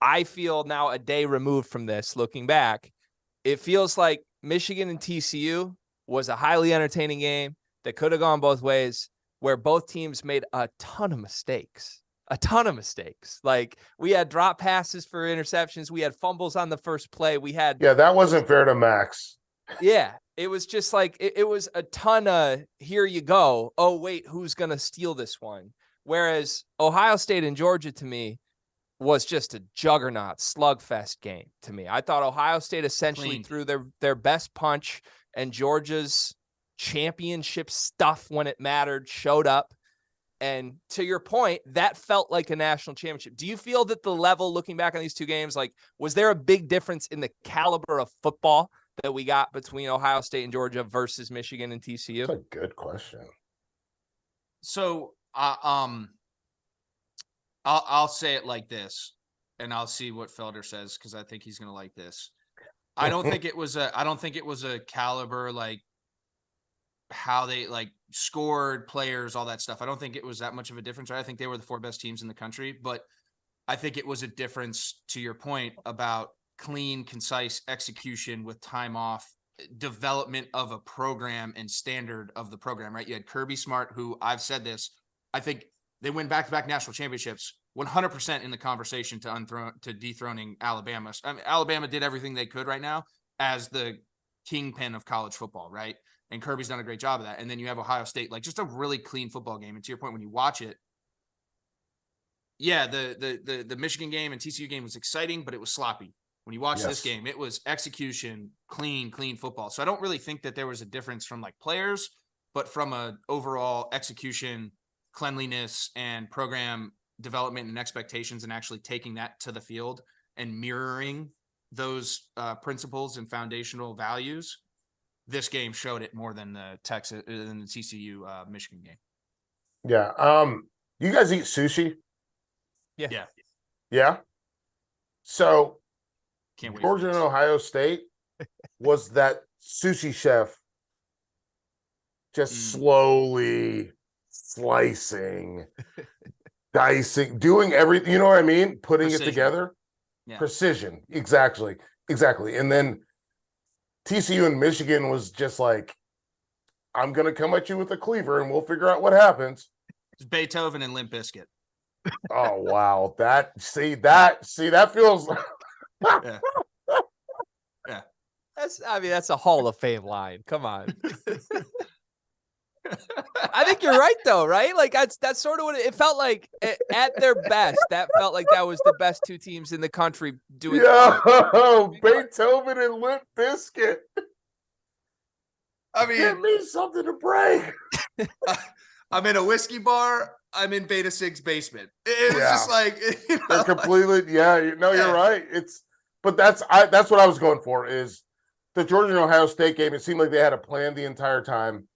I feel now a day removed from this, looking back, it feels like Michigan and TCU was a highly entertaining game that could have gone both ways, where both teams made a ton of mistakes. Like we had drop passes for interceptions. We had fumbles on the first play. We had that wasn't fair to Max. Yeah, it was just like it was a ton of here you go. Oh wait, who's gonna steal this one? Whereas Ohio State and Georgia to me was just a juggernaut slugfest game to me. I thought Ohio State essentially threw their best punch, and Georgia's championship stuff when it mattered showed up. And to your point, that felt like a national championship. Do you feel that the level, looking back on these two games, like was there a big difference in the caliber of football that we got between Ohio State and Georgia versus Michigan and TCU? That's a good question. So, I'll say it like this, and I'll see what Felder says because I think he's going to like this. I don't think it was a caliber like how they like scored players, all that stuff. I don't think it was that much of a difference. I think they were the 4 best teams in the country, but I think it was a difference to your point about clean, concise execution with time off, development of a program and standard of the program, right? You had Kirby Smart, who I've said this, I think they win back-to-back national championships, 100% in the conversation to dethroning Alabama. I mean, Alabama did everything they could right now as the kingpin of college football, right? And Kirby's done a great job of that. And then you have Ohio State, like just a really clean football game. And to your point, when you watch it, yeah, the Michigan game and TCU game was exciting, but it was sloppy. When you watch this game, it was execution, clean football. So I don't really think that there was a difference from like players, but from a overall execution, cleanliness, and program development and expectations, and actually taking that to the field and mirroring those principles and foundational values. This game showed it more than the TCU Michigan game. Yeah. You guys eat sushi? Yeah. So Can't wait. Georgia and Ohio State was that sushi chef just slowly slicing, dicing, doing everything, you know what I mean? Putting it together. Yeah. Precision. Exactly. And then TCU and Michigan was just like, I'm going to come at you with a cleaver and we'll figure out what happens. It's Beethoven and Limp Bizkit. Oh, wow. That feels. Yeah. That's a Hall of Fame line. Come on. I think you're right, though, right? Like that's sort of what it felt like at their best. That felt like that was the best 2 teams in the country doing. Beethoven and Limp Bizkit. I mean, give me something to break. I'm in a whiskey bar. I'm in Beta Sig's basement. It was just like, they're completely. You're right. But that's what I was going for. Is the Georgia and Ohio State game? It seemed like they had a plan the entire time.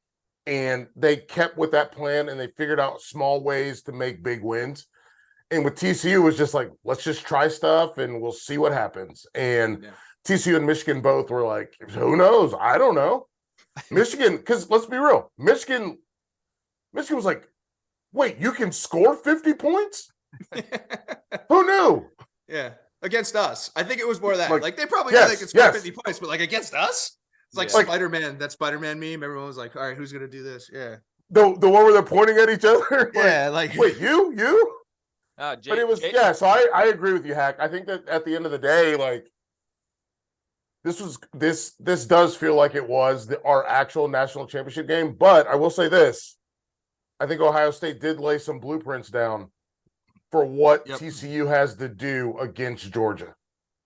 And they kept with that plan and they figured out small ways to make big wins. And with TCU, it was just like, let's just try stuff and we'll see what happens. And TCU and Michigan both were like, who knows? I don't know. Michigan, because let's be real, Michigan was like, wait, you can score 50 points? Who knew? Yeah, against us. I think it was more of that. Like they probably knew they could score 50 points, but like against us? It's like Spider-Man, that Spider-Man meme. Everyone was like, all right, who's going to do this? Yeah. The one where they're pointing at each other? Wait, you? But it was, so I agree with you, Hack. I think that at the end of the day, like, this does feel like it was our actual national championship game. But I will say this. I think Ohio State did lay some blueprints down for what TCU has to do against Georgia.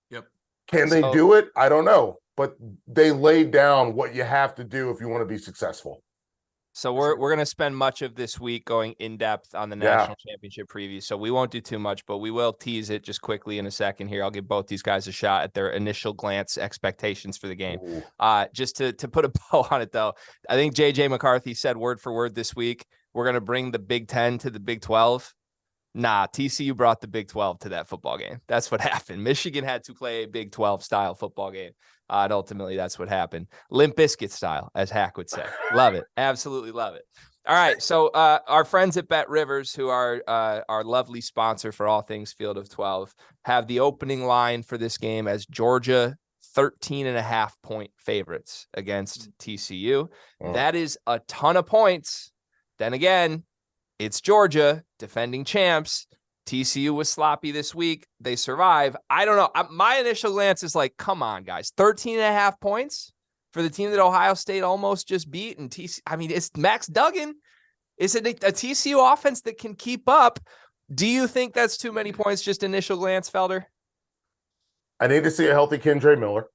Yep. Can they do it? I don't know. But they laid down what you have to do if you want to be successful. So we're going to spend much of this week going in depth on the national championship preview. So we won't do too much, but we will tease it just quickly in a second here. I'll give both these guys a shot at their initial glance expectations for the game. Just to put a bow on it, though, I think JJ McCarthy said word for word this week, we're going to bring the Big 10 to the Big 12. Nah, TCU brought the Big 12 to that football game. That's what happened. Michigan had to play a Big 12 style football game. And ultimately, that's what happened. Limp Bizkit style, as Hack would say. Love it. Absolutely love it. All right. So our friends at Bet Rivers, who are our lovely sponsor for all things Field of 12, have the opening line for this game as Georgia 13.5-point favorites against TCU. That is a ton of points. Then again, it's Georgia, defending champs. TCU was sloppy this week. They survive. I don't know. My initial glance is like, come on, guys. 13.5 points for the team that Ohio State almost just beat. And TCU, I mean, it's Max Duggan. Is it a TCU offense that can keep up? Do you think that's too many points, just initial glance, Felder? I need to see a healthy Kendra Miller.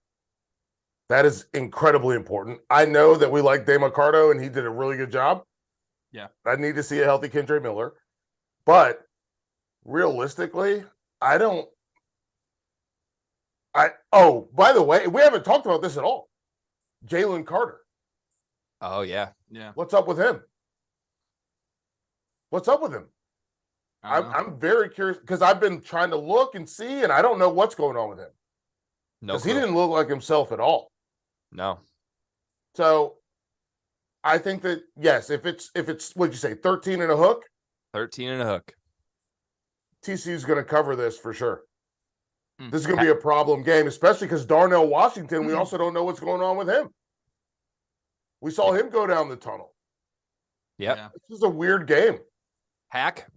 That is incredibly important. I know that we like Dave Ricardo, and he did a really good job. Yeah. I need to see a healthy Kendra Miller. But realistically, by the way, we haven't talked about this at all. Jalen Carter. Oh, yeah. Yeah. What's up with him? I'm very curious because I've been trying to look and see, and I don't know what's going on with him. No, because he didn't look like himself at all. No. So I think that, yes, if it's what'd you say, 13 and a hook, 13 and a hook. TCU's going to cover this for sure. Hmm. This is going to be a problem game, especially because Darnell Washington, we also don't know what's going on with him. We saw him go down the tunnel. Yep. Yeah. This is a weird game. Hack.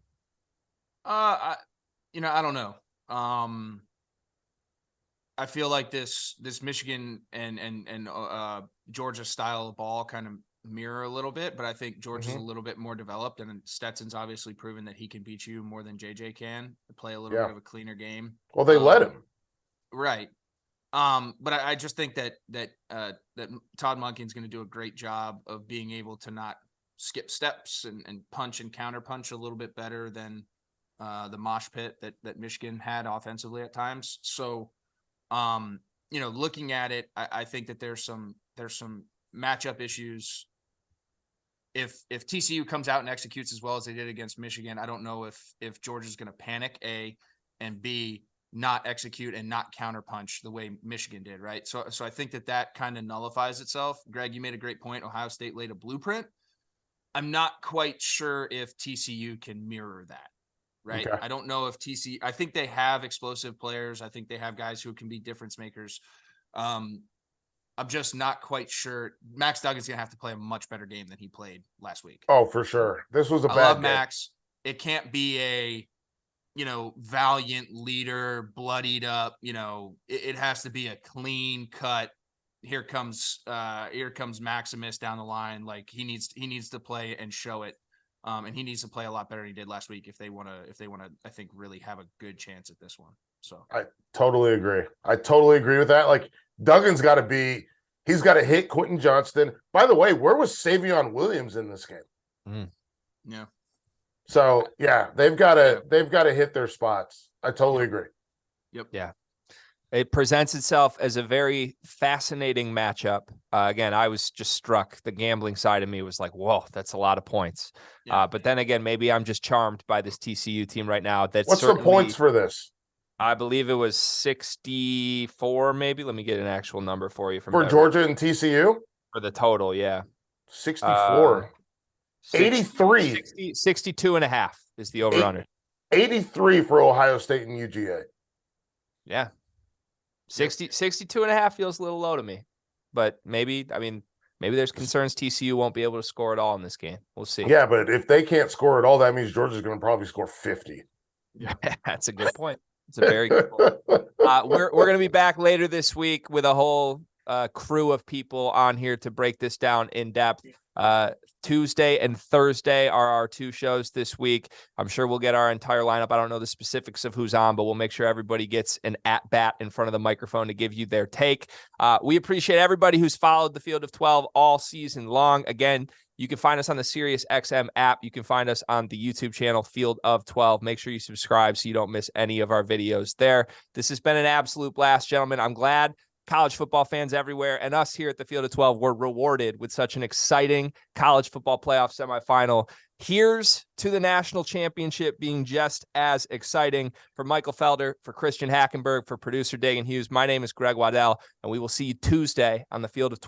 I don't know. I feel like this Michigan and Georgia style of ball kind of mirror a little bit, but I think Georgia's a little bit more developed, and Stetson's obviously proven that he can beat you more than JJ can. Play a little bit of a cleaner game. Well, they let him. Right. But I just think that Todd Monken's going to do a great job of being able to not skip steps and punch and counter punch a little bit better than the mosh pit that Michigan had offensively at times. So, looking at it, I think that there's some matchup issues. If TCU comes out and executes as well as they did against Michigan, I don't know if Georgia's going to panic, A, and B, not execute and not counterpunch the way Michigan did, right? So I think that kind of nullifies itself. Greg, you made a great point. Ohio State laid a blueprint. I'm not quite sure if TCU can mirror that, right? Okay. I don't know if I think they have explosive players. I think they have guys who can be difference makers. I'm just not quite sure. Max Duggan's going to have to play a much better game than he played last week. Oh, for sure. This was a bad I love game. Max. It can't be a, valiant leader, bloodied up, it has to be a clean cut. Here comes Maximus down the line. Like he needs to play and show it. And he needs to play a lot better than he did last week if they want to, I think, really have a good chance at this one. So I totally agree. With that. Like Duggan's got to he's got to hit Quentin Johnston. By the way, where was Savion Williams in this game? Yeah. So yeah, they've got to hit their spots. I totally agree. Yep. Yeah. It presents itself as a very fascinating matchup. Again, I was just struck. The gambling side of me was like, whoa, that's a lot of points. Yeah. But then again, maybe I'm just charmed by this TCU team right now. What's the points for this? I believe it was 64, maybe. Let me get an actual number for you. For Georgia and TCU? For the total, yeah. 64. 83. 62 and a half is the over-under. 83 for Ohio State and UGA. Yeah. 62 and a half feels a little low to me. But maybe there's concerns TCU won't be able to score at all in this game. We'll see. Yeah, but if they can't score at all, that means Georgia's going to probably score 50. Yeah, that's a good point. It's a very good point. We're going to be back later this week with a whole crew of people on here to break this down in depth. Tuesday and Thursday are our two shows this week. I'm sure we'll get our entire lineup. I don't know the specifics of who's on, but we'll make sure everybody gets an at-bat in front of the microphone to give you their take. We appreciate everybody who's followed the Field of 12 all season long. Again, you can find us on the SiriusXM app. You can find us on the YouTube channel, Field of 12. Make sure you subscribe so you don't miss any of our videos there. This has been an absolute blast, gentlemen. I'm glad college football fans everywhere and us here at the Field of 12 were rewarded with such an exciting college football playoff semifinal. Here's to the national championship being just as exciting. For Michael Felder, for Christian Hackenberg, for producer Dagan Hughes, my name is Greg Waddell, and we will see you Tuesday on the Field of 12.